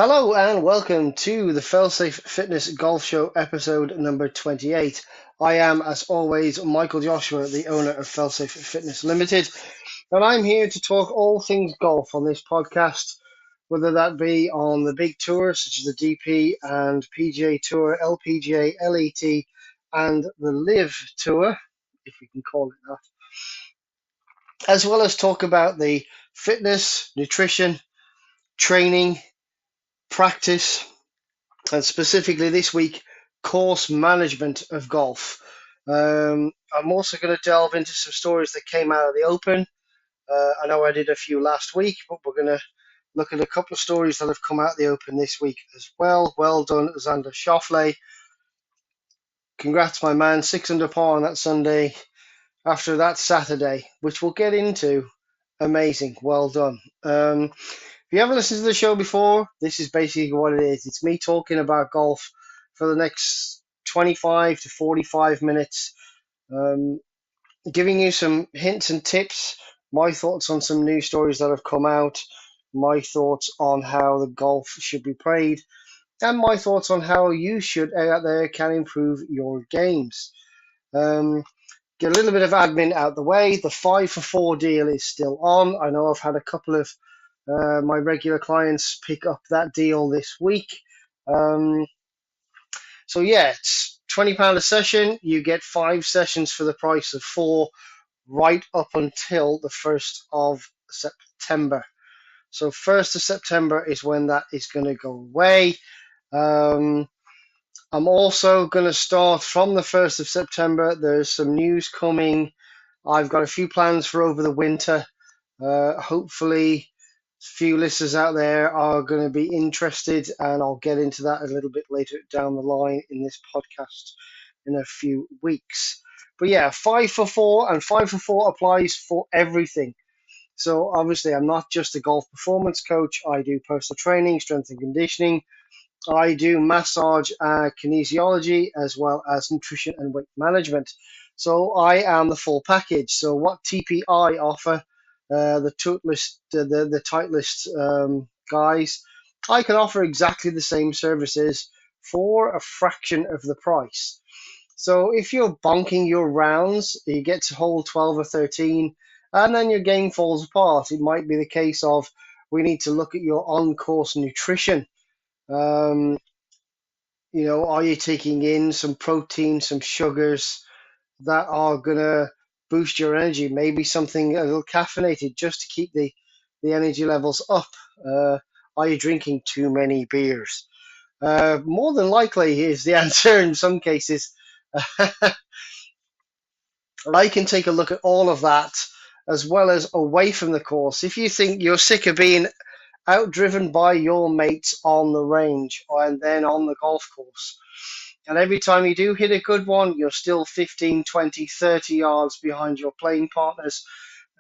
Hello and welcome to the Failsafe Fitness Golf Show episode number 28. I am, as always, Michael Joshua, the owner of Failsafe Fitness Limited, and I'm here to talk all things golf on this podcast, whether that be on the big tours such as the DP and PGA Tour, LPGA, LET, and the Live Tour, if we can call it that, as well as talk about the fitness, nutrition, training, practice, and specifically this week, course management of golf. I'm also going to delve into some stories that came out of the Open. I know I did a few last week, but we're going to look at a couple of stories that have come out of the Open this week as well. Well done, Xander Schauffele. Congrats, my man. 6 under par on that Sunday after that Saturday, which we'll get into. Amazing. Well done. If you haven't listened to the show before, this is basically what it is. It's me talking about golf for the next 25 to 45 minutes, um, giving you some hints and tips, my thoughts on some news stories that have come out, my thoughts on how the golf should be played, and my thoughts on how you should out there can improve your games. Get a little bit of admin out the way. The 5 for 4 deal is still on. I know I've had a couple of my regular clients pick up that deal this week. Um, so yeah, it's £20 a session. You get 5 sessions for the price of 4 right up until the 1st of September. So 1st of September is when that is going to go away. I'm also going to start from the 1st of September. There's some news coming. I've got a few plans for over the winter. Hopefully, a few listeners out there are going to be interested, and I'll get into that a little bit later down the line in this podcast in a few weeks. But yeah, 5 for 4, and 5 for 4 applies for everything. So obviously, I'm not just a golf performance coach. I do personal training, strength and conditioning. I do massage and kinesiology as well as nutrition and weight management. So I am the full package. So what TPI offer, the Titleist guys, I can offer exactly the same services for a fraction of the price. So if you're bonking your rounds, you get to hole 12 or 13, and then your game falls apart. It might be the case of we need to look at your on-course nutrition. Um, are you taking in some protein, some sugars that are gonna boost your energy? Maybe something a little caffeinated just to keep the energy levels up. Are you drinking too many beers? More than likely is the answer in some cases. I can take a look at all of that as well as away from the course. If you think you're sick of being outdriven by your mates on the range and then on the golf course, and every time you do hit a good one, you're still 15, 20, 30 yards behind your playing partners,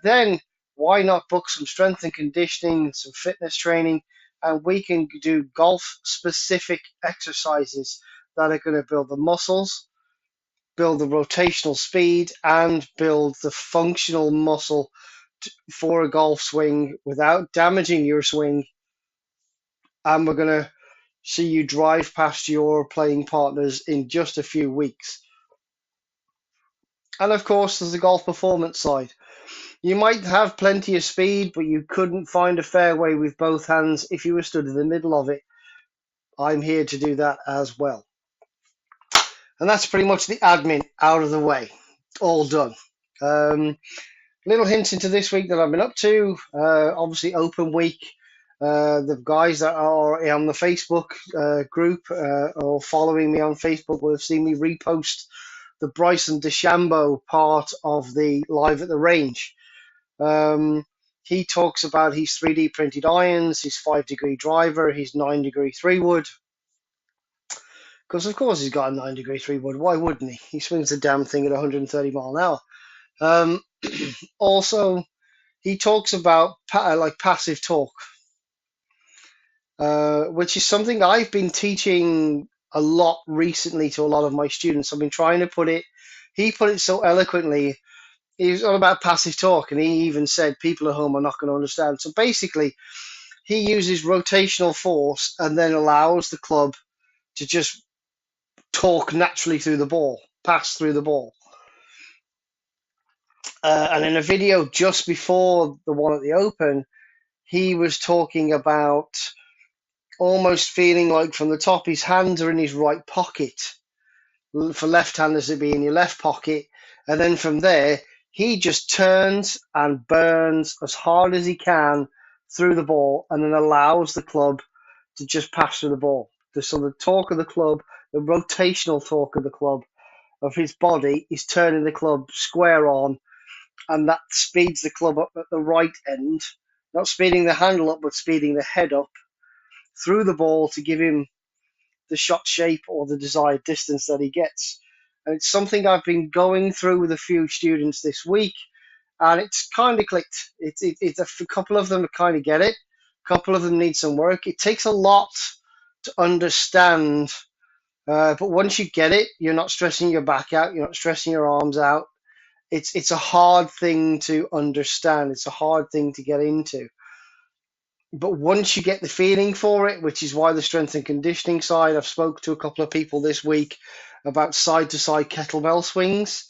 then why not book some strength and conditioning, some fitness training, and we can do golf specific exercises that are going to build the muscles, build the rotational speed, and build the functional muscle for a golf swing without damaging your swing. And we're going to see you drive past your playing partners in just a few weeks. And of course, there's the golf performance side. You might have plenty of speed, but you couldn't find a fairway with both hands if you were stood in the middle of it. I'm here to do that as well. And that's pretty much the admin out of the way. All done. Little hints into this week that I've been up to. Obviously, Open Week. The guys that are on the Facebook group or following me on Facebook will have seen me repost the Bryson DeChambeau part of the Live at the Range. He talks about his 3D printed irons, his 5-degree driver, his 9-degree 3-wood. Because, of course, he's got a 9-degree 3-wood. Why wouldn't he? He swings the damn thing at 130 mile an hour. Also, he talks about passive talk, which is something I've been teaching a lot recently to a lot of my students. I've been trying to put it, he put it so eloquently. He was all about passive talk, and he even said people at home are not going to understand. So basically, he uses rotational force and then allows the club to just torque naturally through the ball, pass through the ball. And in a video just before the one at the Open, he was talking about almost feeling like from the top his hands are in his right pocket. For left-handers, it'd be in your left pocket. And then from there, he just turns and burns as hard as he can through the ball and then allows the club to just pass through the ball. So the torque of the club, the rotational torque of the club, of his body, is turning the club square on, and that speeds the club up at the right end, not speeding the handle up, but speeding the head up through the ball to give him the shot shape or the desired distance that he gets. And it's something I've been going through with a few students this week, and it's kind of clicked. It's a couple of them kind of get it. A couple of them need some work. It takes a lot to understand, but once you get it, you're not stressing your back out. You're not stressing your arms out. It's a hard thing to understand. It's a hard thing to get into. But once you get the feeling for it, which is why the strength and conditioning side, I've spoke to a couple of people this week about side-to-side kettlebell swings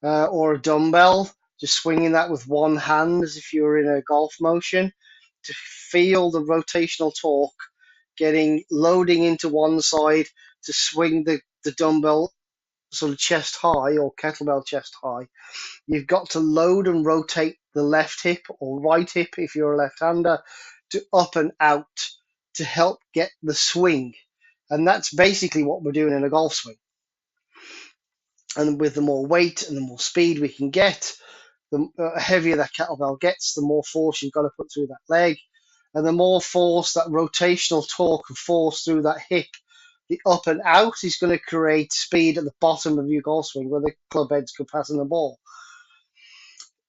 or a dumbbell, just swinging that with one hand as if you were in a golf motion to feel the rotational torque getting loading into one side to swing the dumbbell sort of chest high or kettlebell chest high. You've got to load and rotate the left hip or right hip if you're a left-hander to up and out to help get the swing. And that's basically what we're doing in a golf swing. And with the more weight and the more speed we can get, the heavier that kettlebell gets, the more force you've got to put through that leg. And the more force, that rotational torque of force through that hip, the up and out is going to create speed at the bottom of your golf swing where the club heads could pass in the ball.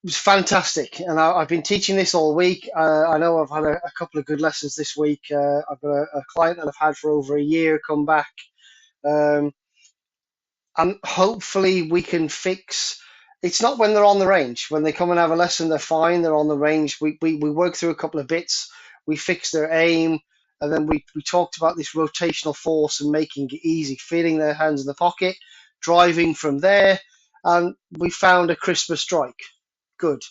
It was fantastic, and I've been teaching this all week. I know I've had a couple of good lessons this week. I've got a client that I've had for over a year come back, um, and hopefully we can fix. It's not when they're on the range. When they come and have a lesson, they're fine. They're on the range. We work through a couple of bits. We fix their aim, and then we talked about this rotational force and making it easy, feeling their hands in the pocket, driving from there, and we found a crisper strike. Good.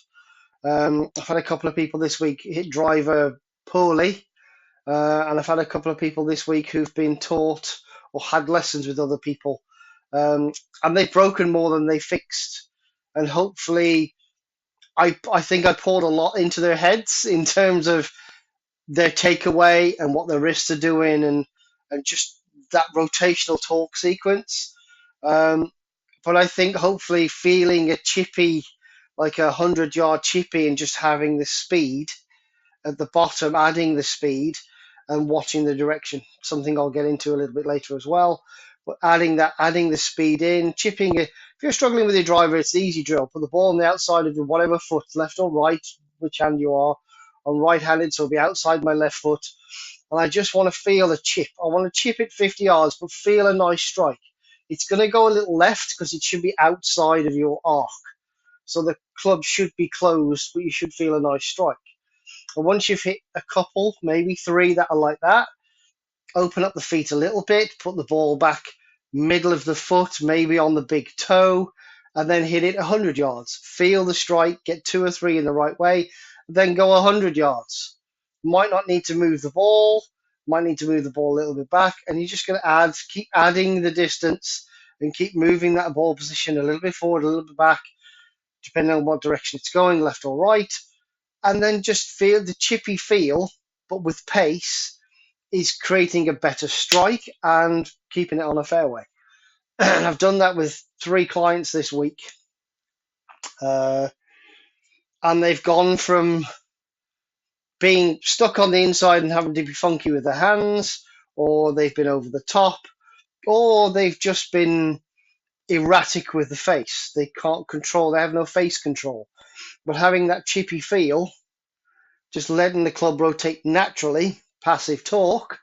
I've had a couple of people this week hit driver poorly, and I've had a couple of people this week who've been taught or had lessons with other people, and they've broken more than they fixed. And hopefully, I think I poured a lot into their heads in terms of their takeaway and what their wrists are doing, and just that rotational torque sequence. Um, but I think hopefully feeling a chippy, like 100-yard chippy, and just having the speed at the bottom, adding the speed and watching the direction. Something I'll get into a little bit later as well. But adding the speed in, chipping it. If you're struggling with your driver, it's the easy drill. Put the ball on the outside of your whatever foot, left or right, which hand you are. I'm right-handed, so it'll be outside my left foot. And I just want to feel a chip. I want to chip it 50 yards, but feel a nice strike. It's going to go a little left because it should be outside of your arc. So the club should be closed, but you should feel a nice strike. And once you've hit a couple, maybe three that are like that, open up the feet a little bit, put the ball back middle of the foot, maybe on the big toe, and then hit it 100 yards. Feel the strike, get two or three in the right way, then go 100 yards. Might not need to move the ball, might need to move the ball a little bit back, and you're just going to keep adding the distance and keep moving that ball position a little bit forward, a little bit back, depending on what direction it's going, left or right, and then just feel the chippy feel, but with pace, is creating a better strike and keeping it on a fairway. And I've done that with 3 clients this week, and they've gone from being stuck on the inside and having to be funky with their hands, or they've been over the top, or they've just been erratic with the face. They can't control, they have no face control. But having that chippy feel, just letting the club rotate naturally, passive torque,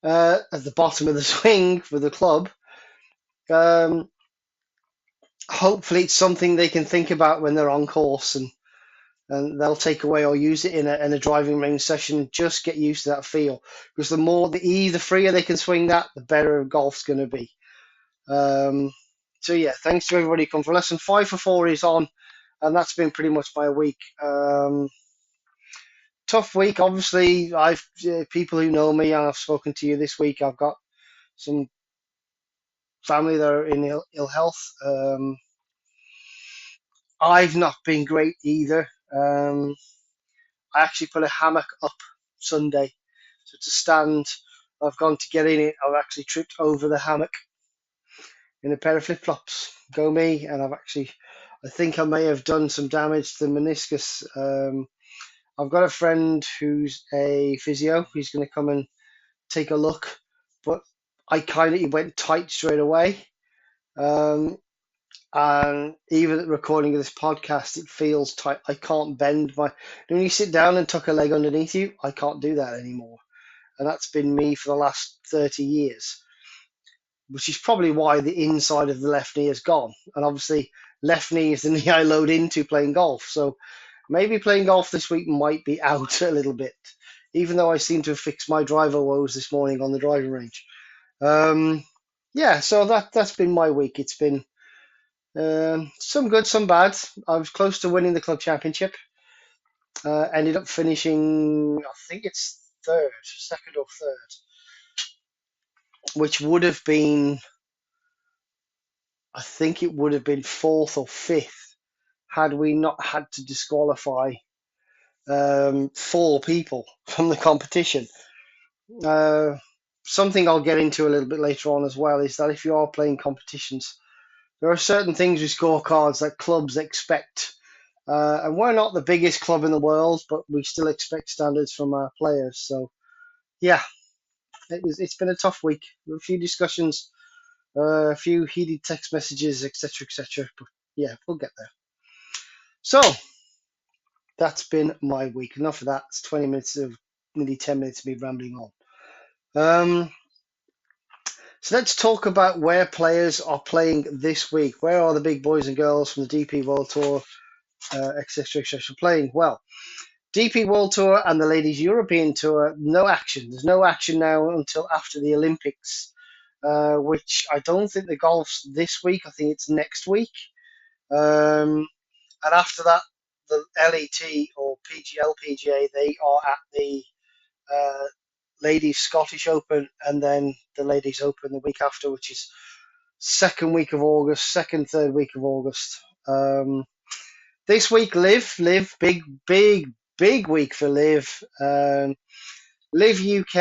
at the bottom of the swing for the club, hopefully it's something they can think about when they're on course. And and they'll take away or use it in a driving range session. Just get used to that feel, because the freer they can swing that, the better golf's going to be. Um, so yeah, thanks to everybody who come for lesson 5 for 4 is on, and that's been pretty much my week. Tough week, obviously. I've people who know me, and I've spoken to you this week. I've got some family that are in ill health. I've not been great either. I actually put a hammock up Sunday, so to stand, I've gone to get in it. I've actually tripped over the hammock in a pair of flip flops. Go me, and I think I may have done some damage to the meniscus. I've got a friend who's a physio. He's going to come and take a look, but he went tight straight away. Um, and even at the recording of this podcast, it feels tight. I can't bend when you sit down and tuck a leg underneath you, I can't do that anymore. And that's been me for the last 30 years, which is probably why the inside of the left knee is gone. And obviously, left knee is the knee I load into playing golf. So maybe playing golf this week might be out a little bit, even though I seem to have fixed my driver woes this morning on the driving range. Yeah, so that's been my week. It's been some good, some bad. I was close to winning the club championship. Ended up finishing, I think it's second or third, which would have been, I think it would have been fourth or fifth had we not had to disqualify 4 people from the competition. Uh, Something I'll get into a little bit later on as well is that if you are playing competitions, there are certain things with scorecards that clubs expect. And we're not the biggest club in the world, but we still expect standards from our players. So, yeah, it's been a tough week. A few discussions, a few heated text messages, etc., etc. But yeah, we'll get there. So that's been my week. Enough of that. It's 20 minutes of nearly 10 minutes of me rambling on. Um, so let's talk about where players are playing this week. Where are the big boys and girls from the DP World Tour, etc., etc., playing? Well, DP World Tour and the Ladies European Tour, no action. There's no action now until after the Olympics, which I don't think the golf's this week. I think it's next week. And after that, the LET or PGA, they are at the uh, Ladies Scottish Open and then the Ladies Open the week after, which is second week of August, third week of August. This week, Live, big week for Live. Live UK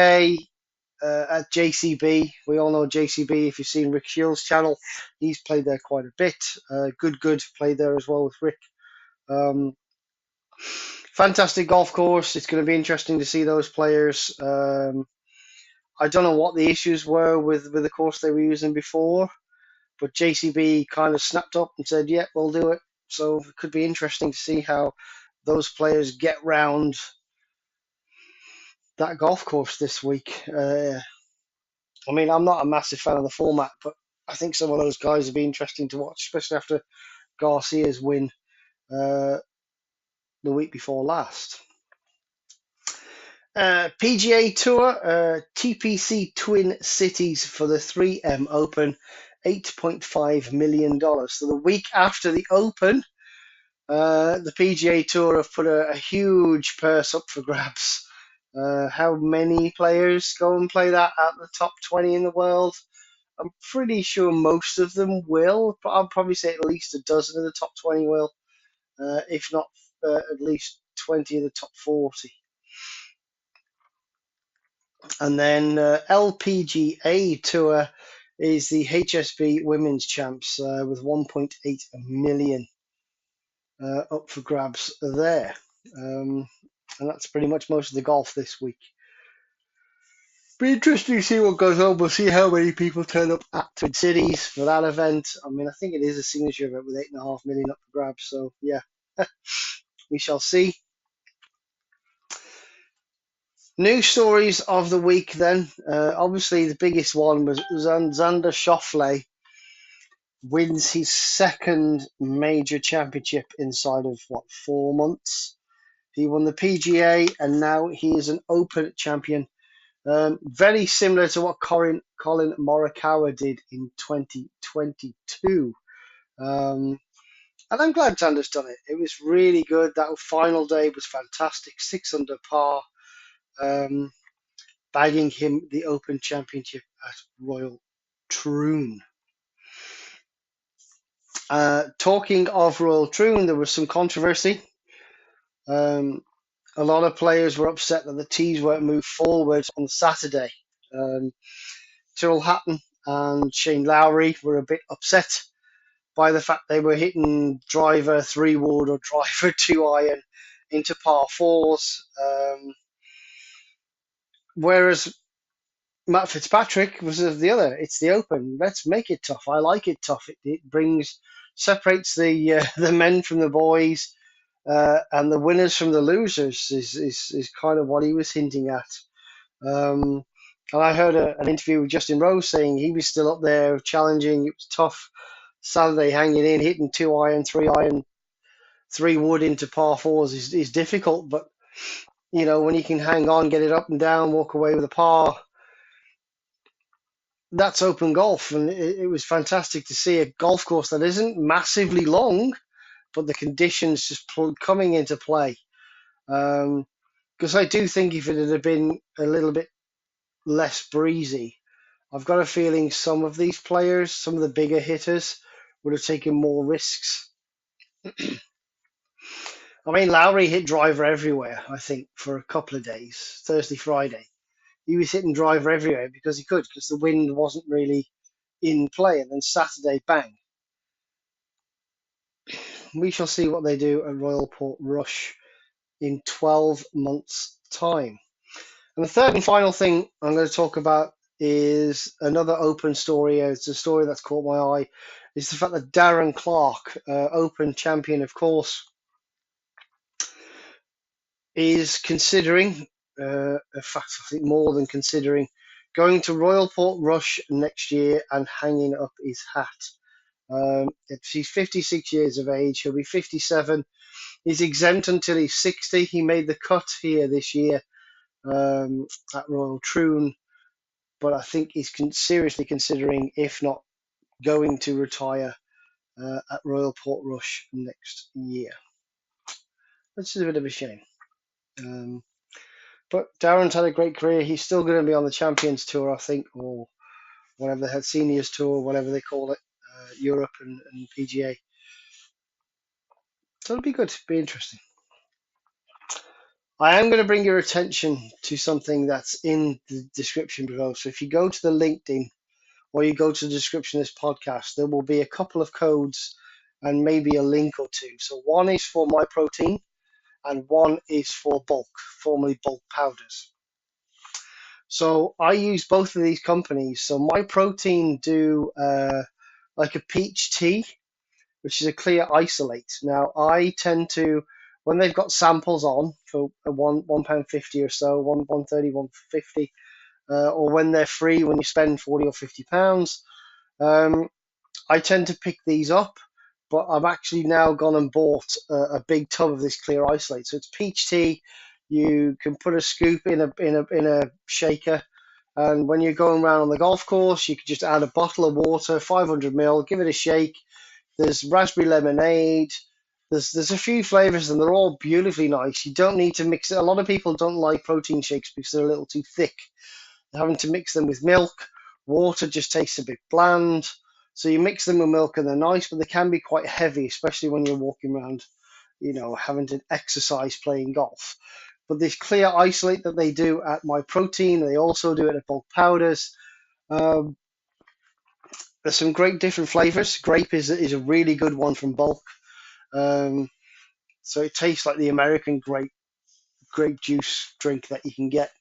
at JCB. We all know JCB. If you've seen Rick Shields' channel, he's played there quite a bit. Good played there as well with Rick. Fantastic golf course. It's going to be interesting to see those players. I don't know what the issues were with the course they were using before, but JCB kind of snapped up and said, "Yeah, we'll do it." So it could be interesting to see how those players get round that golf course this week. I mean, I'm not a massive fan of the format, but I think some of those guys would be interesting to watch, especially after Garcia's win uh, the week before last. PGA Tour, TPC Twin Cities for the 3M Open, $8.5 million. So the week after the Open, the PGA Tour have put a huge purse up for grabs. How many players go and play that at the top 20 in the world? I'm pretty sure most of them will, but I'll probably say at least a dozen of the top 20 will, if not at least 20 of the top 40. And then LPGA Tour is the HSB Women's Champs with 1.8 million up for grabs there. And that's pretty much most of the golf this week. Be interesting to see what goes on. We'll see how many people turn up at Twin Cities for that event. I mean, I think it is a signature event with 8.5 million up for grabs. So, yeah, we shall see. News stories of the week then. Obviously, the biggest one was Xander Schauffele wins his second major championship inside of what, 4 months. He won the PGA and now he is an Open champion. Very similar to what Colin Morikawa did in 2022. Um, and I'm glad Xander's done it. It was really good. That final day was fantastic. 6 under par, um, bagging him the Open Championship at Royal Troon. Talking of Royal Troon, there was some controversy. Um, a lot of players were upset that the tees weren't moved forward on Saturday. Um, Tyrrell Hatton and Shane Lowry were a bit upset by the fact they were hitting driver 3 wood or driver 2 iron into par fours. Whereas Matt Fitzpatrick was of the other. It's the Open. Let's make it tough. I like it tough. It separates the the men from the boys, and the winners from the losers is kind of what he was hinting at. Um, and I heard an interview with Justin Rose saying he was still up there challenging. It was tough. Saturday hanging in, hitting 2 iron, 3 iron, 3 wood into par fours is difficult. But when you can hang on, get it up and down, walk away with a par, that's open golf. And it was fantastic to see a golf course that isn't massively long, but the conditions just coming into play. Because I do think if it had been a little bit less breezy, I've got a feeling some of these players, some of the bigger hitters, would have taken more risks. I mean, Lowry hit driver everywhere, I think, for a couple of days, Thursday, Friday. He was hitting driver everywhere because he could, because the wind wasn't really in play. And then Saturday, bang. We shall see what they do at Royal Portrush in 12 months' time. And the third and final thing I'm going to talk about is another Open story. It's a story that's caught my eye. It's the fact that Darren Clarke, Open champion, of course, is considering, in fact, I think more than considering, going to Royal Portrush next year and hanging up his hat. He's 56 years of age. He'll be 57. He's exempt until he's 60. He made the cut here this year at Royal Troon, but I think he's seriously considering, if not going to retire at Royal Portrush next year. Which is a bit of a shame. But Darren's had a great career. He's still going to be on the Champions Tour, I think, or whatever they had, Seniors Tour, whatever they call it, Europe and PGA. So it'll be good. It'll be interesting. I am going to bring your attention to something that's in the description below. So if you go to the LinkedIn or you go to the description of this podcast, there will be a couple of codes and maybe a link or two. So one is for My Protein and one is for bulk, formerly bulk powders. So I use both of these companies. So My Protein do like a peach tea, which is a clear isolate. Now I tend to, when they've got samples on for £1.50 or so, 130, 150, or when they're free, when you spend 40 or £50, I tend to pick these up. But I've actually now gone and bought a big tub of this clear isolate. So it's peach tea. You can put a scoop in a shaker, and when you're going around on the golf course, you can just add a bottle of water, 500 ml, give it a shake. There's raspberry lemonade. There's a few flavors, and they're all beautifully nice. You don't need to mix it. A lot of people don't like protein shakes because they're a little too thick. Having to mix them with milk, water just tastes a bit bland. So you mix them with milk and they're nice, but they can be quite heavy, especially when you're walking around, having to exercise playing golf. But this clear isolate that they do at My Protein, they also do it at bulk powders. Um, there's some great different flavors. Grape is a really good one from bulk. Um, so it tastes like the American grape juice drink that you can get.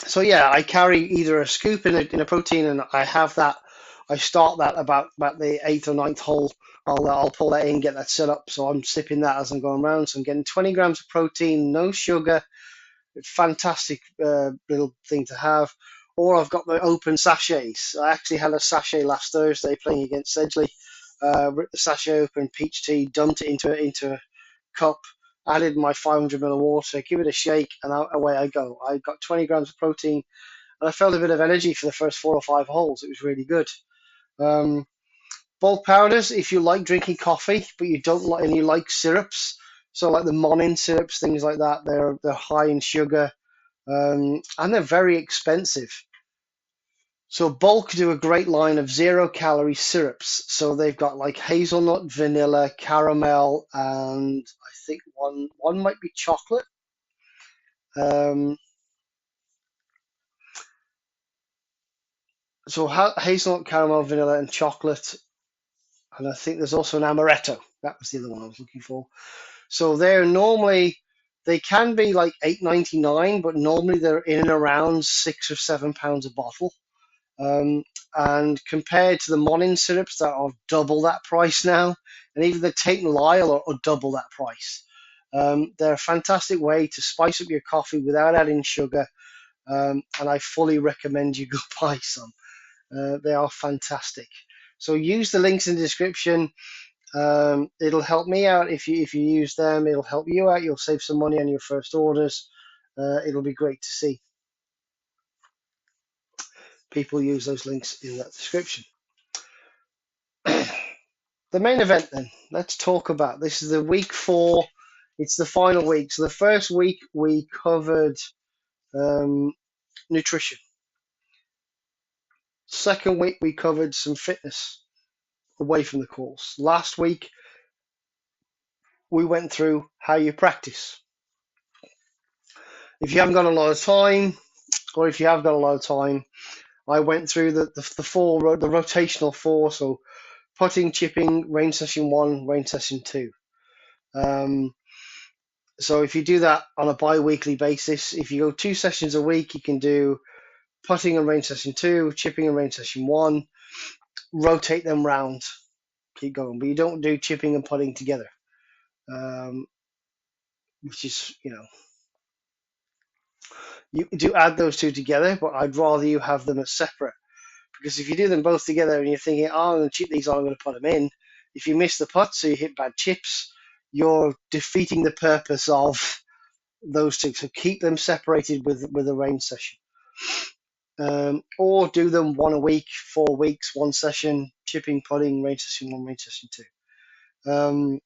So yeah, I carry either a scoop in a protein, and I have that. I start that about the eighth or ninth hole. I'll pull that in, get that set up. So I'm sipping that as I'm going around. So I'm getting 20 grams of protein, no sugar. Fantastic little thing to have. or I've got the open sachets. I actually had a sachet last Thursday playing against Sedgley. Ripped the sachet open, peach tea, dumped it into a cup, added my 500 ml of water, give it a shake, and away I go. I got 20 grams of protein, and I felt a bit of energy for the first 4 or 5 holes. It was really good. Um, Bulk powders, if you like drinking coffee, but you don't like and you like syrups, so like the Monin syrups, things like that, they're high in sugar, and they're very expensive. So Bulk do a great line of 0 calorie syrups. So they've got like hazelnut, vanilla, caramel, and I think one might be chocolate. Um, so hazelnut, caramel, vanilla, and chocolate, and I think there's also an amaretto. That was the other one I was looking for. So they can be like 8.99, but normally they're in and around £6 or £7 a bottle. Um, and compared to the Monin syrups that are double that price now, and even the Tate and Lyle are double that price. They're a fantastic way to spice up your coffee without adding sugar, and I fully recommend you go buy some. They are fantastic. So use the links in the description. It'll help me out if you use them. It'll help you out. You'll save some money on your first orders. It'll be great to see people use those links in that description. The main event, then. Let's talk about this. Is the week 4. It's the final week. So the first week we covered um, nutrition. Second week we covered some fitness away from the course. Last week we went through how you practice. If you haven't got a lot of time, or if you have got a lot of time, I went through the rotational 4. So putting, chipping, range session 1, range session 2. So if you do that on a bi-weekly basis, if you go 2 sessions a week, you can do putting and range session 2, chipping and range session 1, rotate them round, keep going. But you don't do chipping and putting together, um, which is, you do add those two together, but I'd rather you have them as separate. Because if you do them both together and you're thinking, oh, I'm going to chip these on, I'm going to put them in, if you miss the putt, so you hit bad chips, you're defeating the purpose of those two. So keep them separated with a range session. Or do them one a week, 4 weeks, one session, chipping, putting, range session 1, range session 2.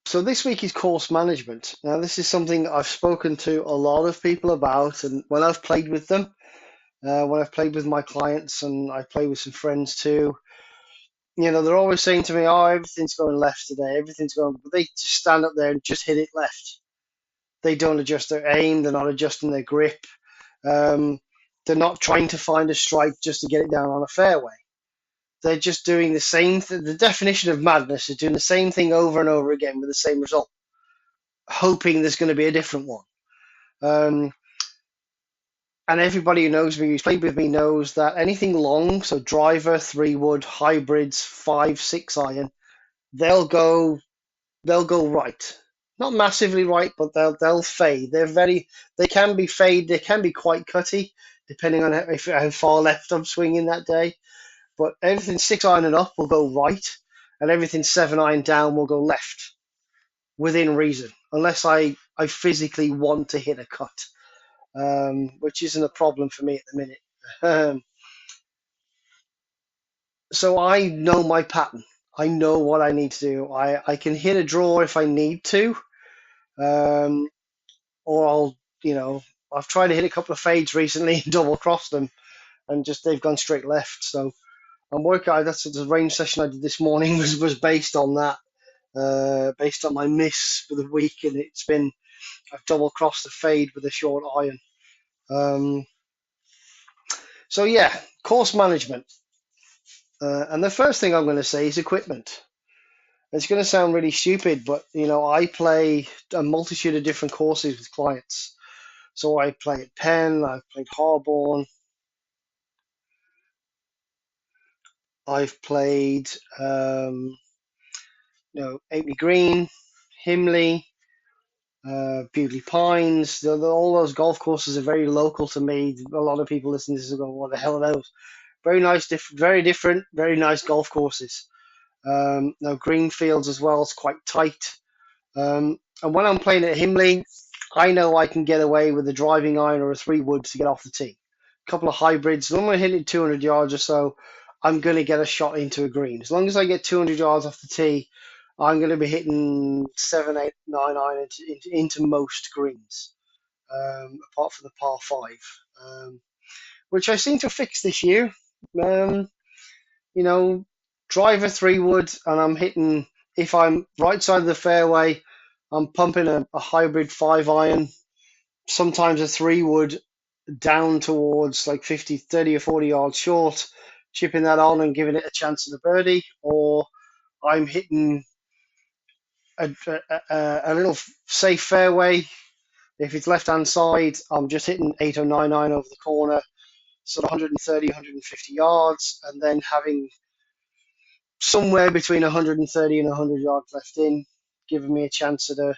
So this week is course management. Now this is something I've spoken to a lot of people about, and when I've played with them, when I've played with my clients, and I play with some friends too, they're always saying to me, "Oh, everything's going left today. Everything's going," but they just stand up there and just hit it left. They don't adjust their aim. They're not adjusting their grip. Um, they're not trying to find a strike just to get it down on a fairway. They're just doing the same thing. The definition of madness is doing the same thing over and over again with the same result, hoping there's going to be a different one. Um, and everybody who knows me, who's played with me, knows that anything long, so driver, 3-wood, hybrids, 5-6 iron, they'll go right. Not massively right, but they'll fade. They can be fade. They can be quite cutty, depending on how far left I'm swinging that day. But everything 6 iron and up will go right, and everything 7 iron down will go left within reason, unless I physically want to hit a cut, which isn't a problem for me at the minute. Um, so I know my pattern. I know what I need to do. I can hit a draw if I need to, um, or I've tried to hit a couple of fades recently and double cross them, and just they've gone straight left. So I'm working. That's the range session I did this morning was based on that, based on my miss for the week, and I've double crossed the fade with a short iron. Um, so yeah, course management, and the first thing I'm going to say is equipment. It's going to sound really stupid, but I play a multitude of different courses with clients. So I play at Penn, I've played Harborne, I've played Amy Green, Himley, Bewley Pines. All those golf courses are very local to me. A lot of people listening to this will go, "What the hell are those?" Very nice, very different, very nice golf courses. Now Greenfields as well is quite tight. And when I'm playing at Himley, I know I can get away with a driving iron or a 3 wood to get off the tee. A couple of hybrids. As long as I hit it 200 yards or so, I'm going to get a shot into a green. As long as I get 200 yards off the tee, I'm going to be hitting 7, 8, 9 iron into most greens, apart from the par 5, which I seem to fix this year. Um, you know, driver 3 wood, and I'm hitting, if I'm right side of the fairway, I'm pumping a hybrid 5 iron, sometimes a 3 wood down towards like 50, 30 or 40 yards short, chipping that on and giving it a chance at a birdie, or I'm hitting a little safe fairway. If it's left hand side, I'm just hitting 8 or 9 iron over the corner, sort of 130, 150 yards, and then having somewhere between 130 and 100 yards left in, giving me a chance at a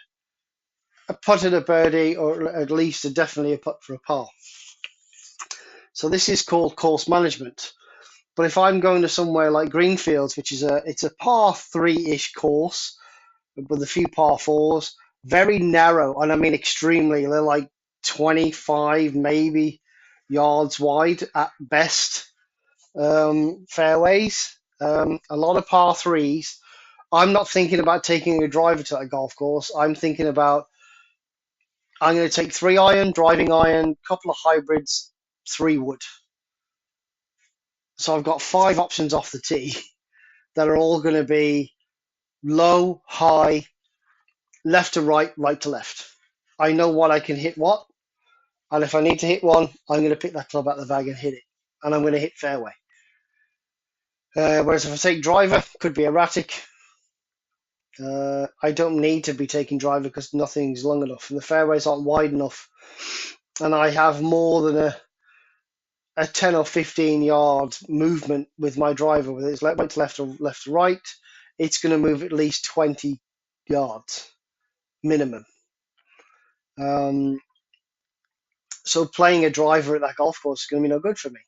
putt at a birdie, or at least definitely a putt for a par. So this is called course management. But if I'm going to somewhere like Greenfields, which is it's a par 3-ish course with a few par 4s, very narrow, and I mean extremely. They're like 25 maybe yards wide at best, fairways. A lot of par 3s. I'm not thinking about taking a driver to that golf course. I'm thinking about, I'm going to take 3 iron, driving iron, couple of hybrids, 3 wood. So I've got 5 options off the tee that are all going to be low, high, left to right, right to left. I know what I can hit what, and if I need to hit one, I'm going to pick that club out of the bag and hit it, and I'm going to hit fairway. Whereas if I take driver, could be erratic. I don't need to be taking driver because nothing's long enough, and the fairways aren't wide enough, and I have more than a 10 or 15 yard movement with my driver, whether it's right to left or left to right, it's going to move at least 20 yards minimum. Um, so playing a driver at that golf course is going to be no good for me.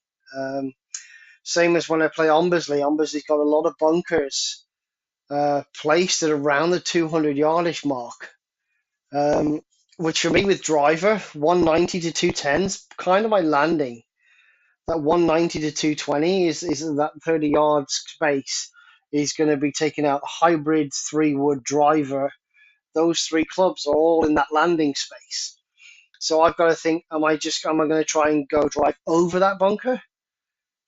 Same as when I play Ombersley. Ombersley's got a lot of bunkers placed at around the 200 yardish mark, which for me with driver, 190 to 210 is kind of my landing. That 190 to 220 is that 30 yard space is going to be taking out hybrid 3 wood driver. Those 3 clubs are all in that landing space. So I've got to think, am I going to try and go drive over that bunker,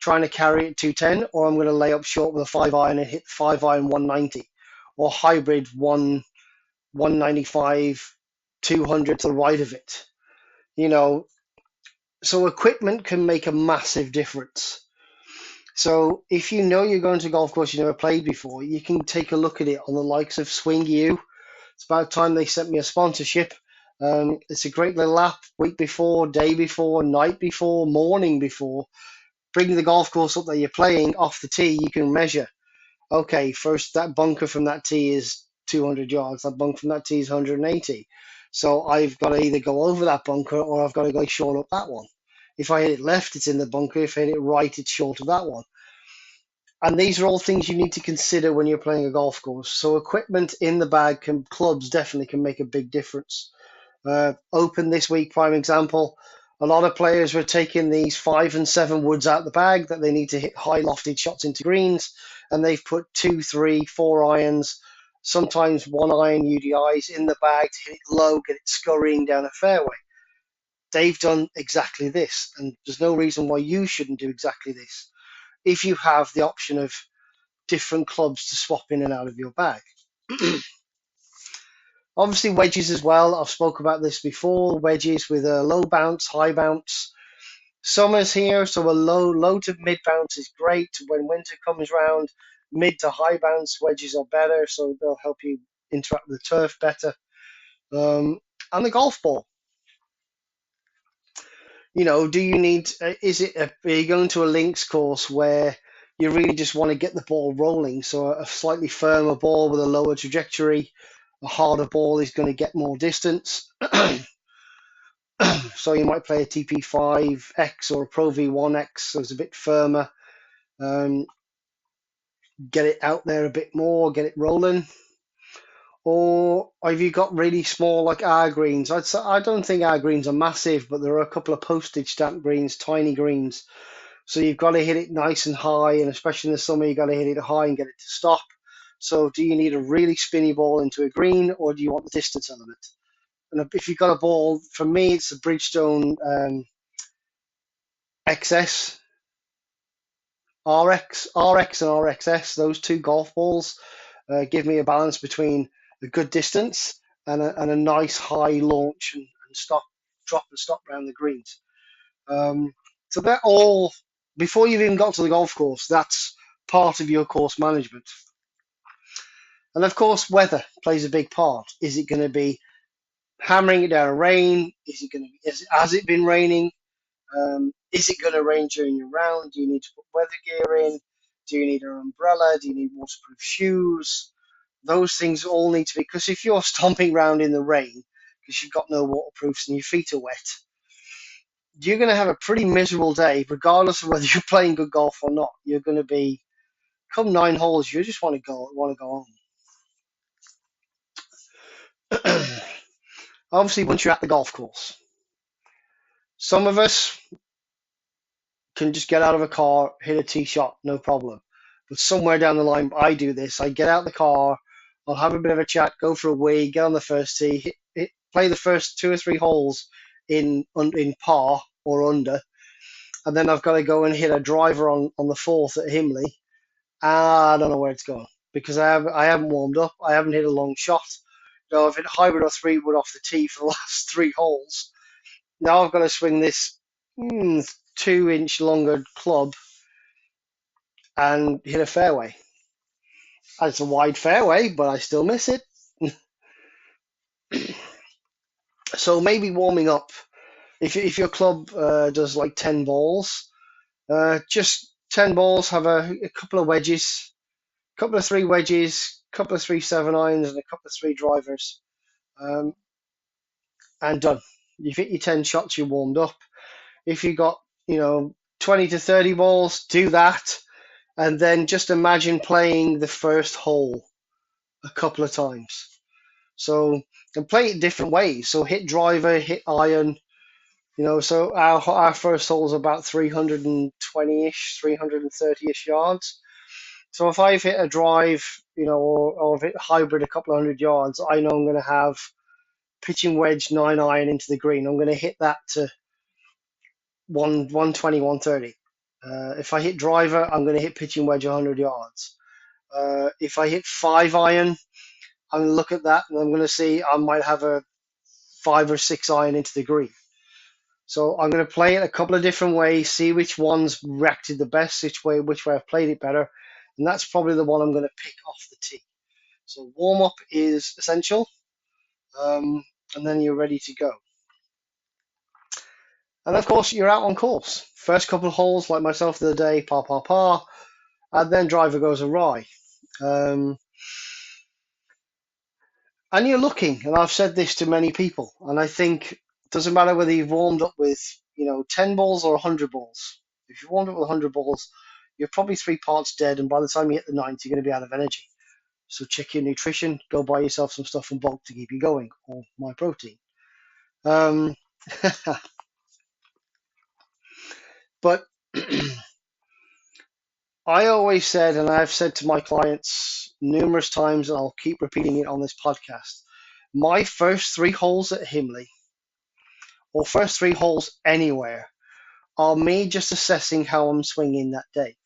trying to carry it 210, or I'm going to lay up short with a 5 iron and hit 5 iron 190, or hybrid 195, 200 to the right of it. So equipment can make a massive difference. So if you know you're going to a golf course you never played before, you can take a look at it on the likes of Swing U. It's about time they sent me a sponsorship. It's a great little app, week before, day before, night before, morning before. Bring the golf course up that you're playing off the tee, you can measure. Okay, first that bunker from that tee is 200 yards, that bunker from that tee is 180. So I've got to either go over that bunker or I've got to go short up that one. If I hit it left, it's in the bunker. If I hit it right, it's short of that one. And these are all things you need to consider when you're playing a golf course. So equipment in the bag, clubs definitely can make a big difference. Open this week, prime example. A lot of players were taking these 5 and 7 woods out the bag that they need to hit high lofted shots into greens, and they've put 2, 3, 4 irons, sometimes 1 iron UDIs in the bag to hit it low, get it scurrying down a fairway. They've done exactly this, and there's no reason why you shouldn't do exactly this if you have the option of different clubs to swap in and out of your bag. Obviously wedges as well. I've spoke about this before. Wedges with a low bounce, high bounce. Summer's here, so a low to mid bounce is great. When winter comes around, mid to high bounce wedges are better, so they'll help you interact with the turf better. And the golf ball. Do you need? Are you going to a links course where you really just want to get the ball rolling? So a slightly firmer ball with a lower trajectory. A harder ball is going to get more distance. So you might play a TP5X or a Pro V1X, so it's a bit firmer. Um, get it out there a bit more, get it rolling. Or have you got really small like R greens? I don't think R greens are massive, but there are a couple of postage stamp greens, tiny greens. So you've got to hit it nice and high, and especially in the summer, you've got to hit it high and get it to stop. So do you need a really spinny ball into a green, or do you want the distance element? And if you've got a ball, for me, it's a Bridgestone XS, RX and RXS. Those two golf balls give me a balance between a good distance and a nice high launch and stop, drop and stop around the greens. So they're all, before you've even got to the golf course, that's part of your course management. And of course, weather plays a big part. Is it going to be hammering it down rain? Is it going to be, has it been raining? Is it going to rain during your round? Do you need to put weather gear in? Do you need an umbrella? Do you need waterproof shoes? Those things all need to be, because if you're stomping around in the rain because you've got no waterproofs and your feet are wet, you're going to have a pretty miserable day, regardless of whether you're playing good golf or not. You're going to be, come 9 holes, you just want to go home. Obviously, once you're at the golf course, some of us can just get out of a car, hit a tee shot, no problem. But somewhere down the line, I do this. I get out the car, I'll have a bit of a chat, go for a wee, get on the first tee, play the first 2 or 3 holes in par or under, and then I've got to go and hit a driver on the fourth at Himley. I don't know where it's going because I haven't warmed up. I haven't hit a long shot. I've hit a hybrid or 3-wood off the tee for the last 3 holes. Now I've got to swing this 2-inch longer club and hit a fairway. And it's a wide fairway, but I still miss it. So maybe warming up. If your club does like 10 balls, just 10 balls, have a couple of wedges, couple of 3 wedges, couple of 3 7-irons, and a couple of 3 drivers, um, and done. You've hit your 10 shots, you're warmed up. If you got 20 to 30 balls, do that, and then just imagine playing the first hole a couple of times. So and play it different ways. So hit driver, hit iron. So our first hole is about 320-ish, 330-ish yards. So if I've hit a drive, or I've hit a hybrid a couple of 100 yards, I know I'm going to have pitching wedge 9-iron into the green. I'm going to hit that to 120, 130. If I hit driver, I'm going to hit pitching wedge 100 yards. If I hit 5-iron, I'm going to look at that and I'm going to see I might have a 5 or 6-iron into the green. So I'm going to play it a couple of different ways, see which one's reacted the best, which way I've played it better, and that's probably the one I'm going to pick off the tee. So warm up is essential, and then you're ready to go. And of course, you're out on course. First couple of holes, like myself the other day, par, and then driver goes awry. And you're looking, and I've said this to many people, and I think it doesn't matter whether you've warmed up with 10 balls or 100 balls. If you warmed up with 100 balls, you're probably 3 parts dead, and by the time you hit the ninth, you're going to be out of energy. So check your nutrition, go buy yourself some stuff in bulk to keep you going, or my protein. But I always said, and I've said to my clients numerous times, and I'll keep repeating it on this podcast, my first 3 holes at Himley, or first 3 holes anywhere, are me just assessing how I'm swinging that day.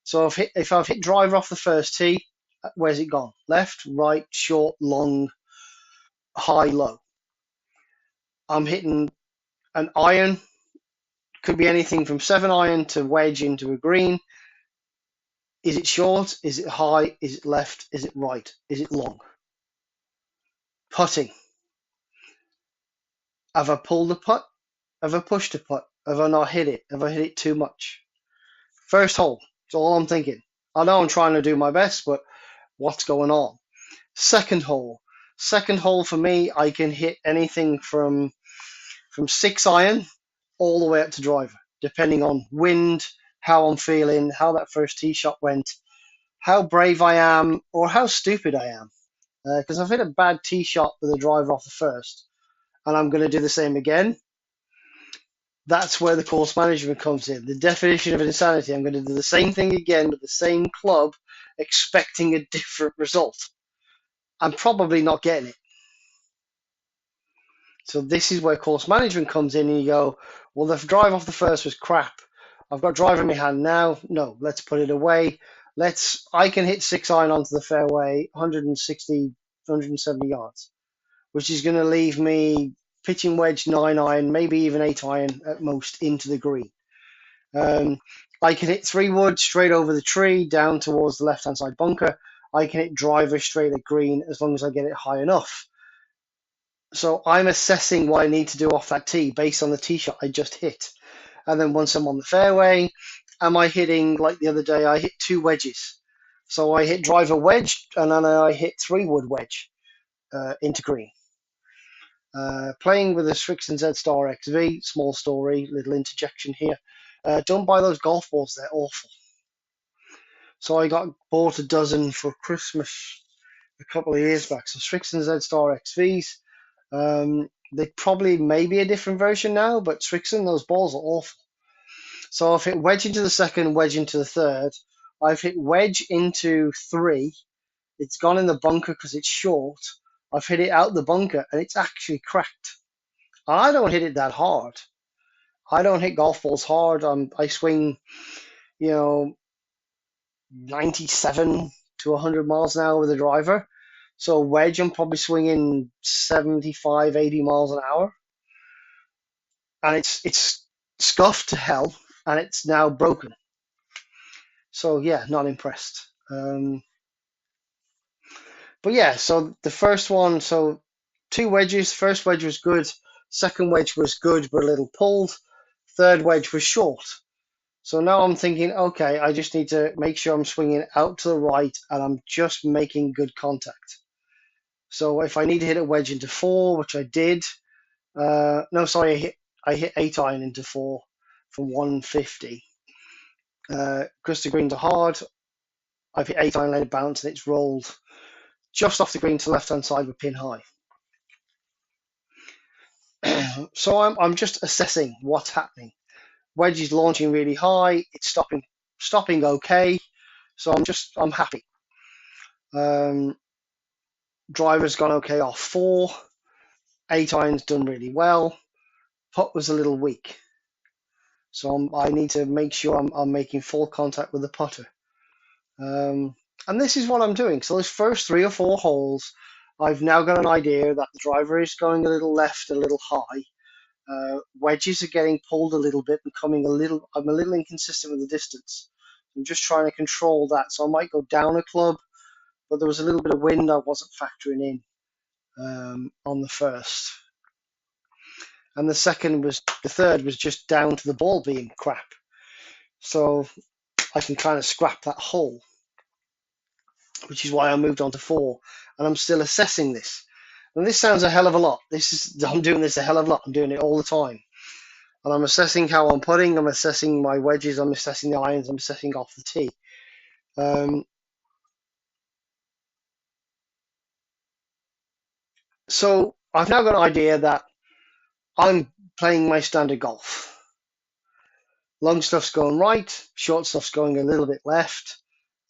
So if I've hit driver off the first tee, where's it gone? Left, right, short, long, high, low. I'm hitting an iron, could be anything from 7-iron to wedge into a green. Is it short? Is it high? Is it left? Is it right? Is it long? Putting. Have I pulled a putt? Have I pushed a putt? Have I not hit it? Have I hit it too much? First hole. That's all I'm thinking. I know I'm trying to do my best, but what's going on? Second hole. Second hole for me, I can hit anything from 6 iron all the way up to driver, depending on wind, how I'm feeling, how that first tee shot went, how brave I am, or how stupid I am. Because I've hit a bad tee shot with a driver off the first, and I'm going to do the same again. That's where the course management comes in. The definition of insanity. I'm going to do the same thing again with the same club, expecting a different result. I'm probably not getting it. So this is where course management comes in, and you go, well, the drive off the first was crap. I've got driver in my hand now. No, let's put it away. I can hit 6 iron onto the fairway, 160, 170 yards, which is going to leave me pitching wedge 9 iron, maybe even 8 iron at most into the green. I can hit 3-wood straight over the tree down towards the left-hand side bunker. I can hit driver straight at green as long as I get it high enough. So I'm assessing what I need to do off that tee based on the tee shot I just hit. And then once I'm on the fairway, am I hitting, like the other day, I hit 2 wedges. So I hit driver wedge, and then I hit 3-wood wedge into green. Playing with a Srixon Z-Star XV, small story, little interjection here. Don't buy those golf balls, they're awful. So I bought a dozen for Christmas a couple of years back. So Srixon Z-Star XVs. They probably may be a different version now, but Srixon, those balls are awful. So I've hit wedge into the second, wedge into the third. I've hit wedge into 3. It's gone in the bunker because it's short. I've hit it out the bunker and it's actually cracked. I don't hit it that hard. I don't hit golf balls hard. I swing, 97 to 100 miles an hour with a driver. So wedge, I'm probably swinging 75, 80 miles an hour. And it's scuffed to hell, and it's now broken. So yeah, not impressed. But yeah, so the first one, so 2 wedges. First wedge was good. Second wedge was good, but a little pulled. Third wedge was short. So now I'm thinking, okay, I just need to make sure I'm swinging out to the right and I'm just making good contact. So if I need to hit a wedge into 4, which I did, no, sorry, I hit 8 iron into 4 from 150. Because the greens are hard, I've hit 8 iron, let it bounce, and it's rolled just off the green to the left-hand side with pin high. So I'm just assessing what's happening. Wedge is launching really high, it's stopping okay, so I'm happy. Driver's gone okay off 4, 8 iron's done really well, putt was a little weak. So I need to make sure I'm making full contact with the putter. And this is what I'm doing. So those first 3 or 4 holes, I've now got an idea that the driver is going a little left, a little high. Wedges are getting pulled a little bit and I'm a little inconsistent with the distance. I'm just trying to control that. So I might go down a club, but there was a little bit of wind I wasn't factoring in on the first. And the third was just down to the ball being crap. So I can kind of scrap that hole, which is why I moved on to 4. And I'm still assessing this. And this sounds a hell of a lot. I'm doing this a hell of a lot. I'm doing it all the time. And I'm assessing how I'm putting. I'm assessing my wedges. I'm assessing the irons. I'm assessing off the tee. So I've now got an idea that I'm playing my standard golf. Long stuff's going right. Short stuff's going a little bit left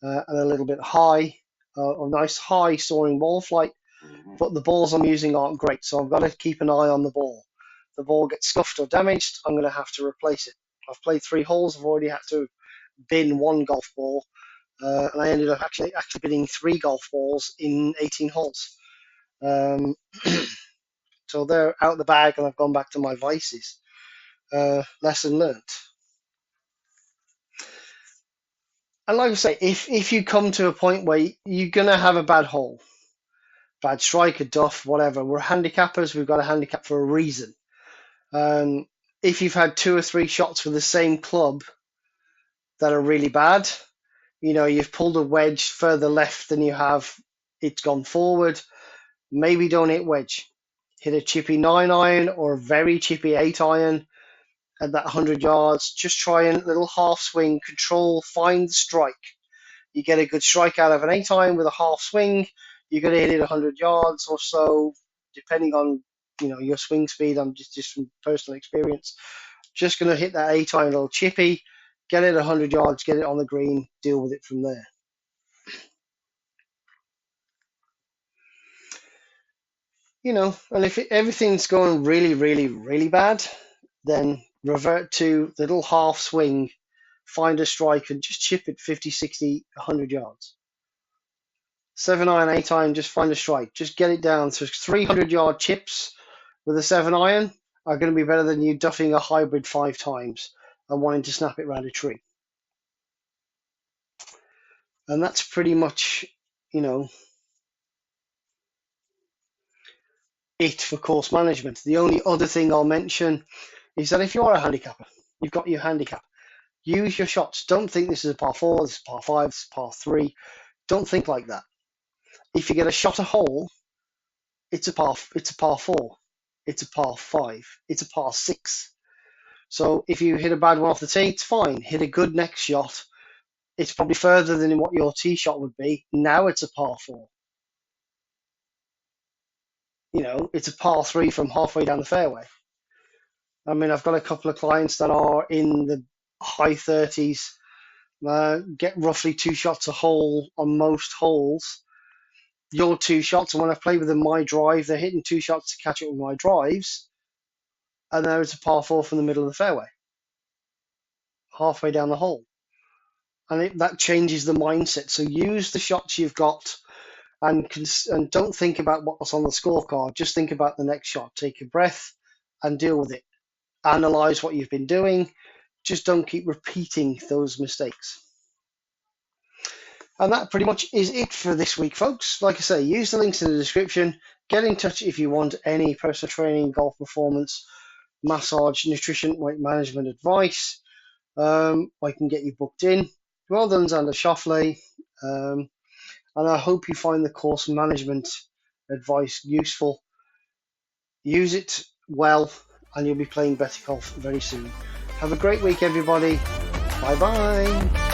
and a little bit high. A nice high soaring ball flight. But the balls I'm using aren't great, so I've got to keep an eye on the ball. If the ball gets scuffed or damaged, I'm going to have to replace it. I've played 3 holes. I've already had to bin 1 golf ball, and I ended up actually binning 3 golf balls in 18 holes. So they're out the bag, and I've gone back to my vices. Lesson learned. And like I say, if you come to a point where you're going to have a bad hole, bad strike, a duff, whatever, we're handicappers, we've got a handicap for a reason. If you've had 2 or 3 shots with the same club that are really bad, you've pulled a wedge further left than you have, it's gone forward. maybe don't hit wedge. Hit a chippy 9-iron or a very chippy 8-iron at that 100 yards. Just try and little half swing, control, find the strike. You get a good strike out of an 8-iron with a half swing, you're going to hit it 100 yards or so, depending on your swing speed. I'm just from personal experience, just going to hit that 8-iron little chippy, get it 100 yards, get it on the green, deal with it from there. And if everything's going really, really, really bad, then revert to the little half swing, find a strike and just chip it 50, 60, 100 yards. 7-iron, 8-iron, just find a strike. Just get it down. So 300-yard chips with a 7-iron are going to be better than you duffing a hybrid 5 times and wanting to snap it around a tree. And that's pretty much, it for course management. The only other thing I'll mention is that if you are a handicapper, you've got your handicap. Use your shots. Don't think this is a par 4, this is a par 5, this is a par 3. Don't think like that. If you get a shot a hole, it's a par 4, it's a par 5, it's a par 6. So if you hit a bad one off the tee, it's fine. Hit a good next shot. It's probably further than what your tee shot would be. Now it's a par 4. It's a par 3 from halfway down the fairway. I mean, I've got a couple of clients that are in the high 30s, get roughly 2 shots a hole on most holes. Your 2 shots, and when I've played with them my drive, they're hitting 2 shots to catch up with my drives, and there it's a par 4 from the middle of the fairway, halfway down the hole. And that changes the mindset. So use the shots you've got, and don't think about what's on the scorecard. Just think about the next shot. Take a breath and deal with it. Analyze what you've been doing. Just don't keep repeating those mistakes. And that pretty much is it for this week, folks. Like I say, use the links in the description. Get in touch if you want any personal training, golf performance, massage, nutrition, weight management advice. I can get you booked in. Well done, Xander Schauffele. And I hope you find the course management advice useful. Use it well, and you'll be playing better golf very soon. Have a great week, everybody. Bye-bye.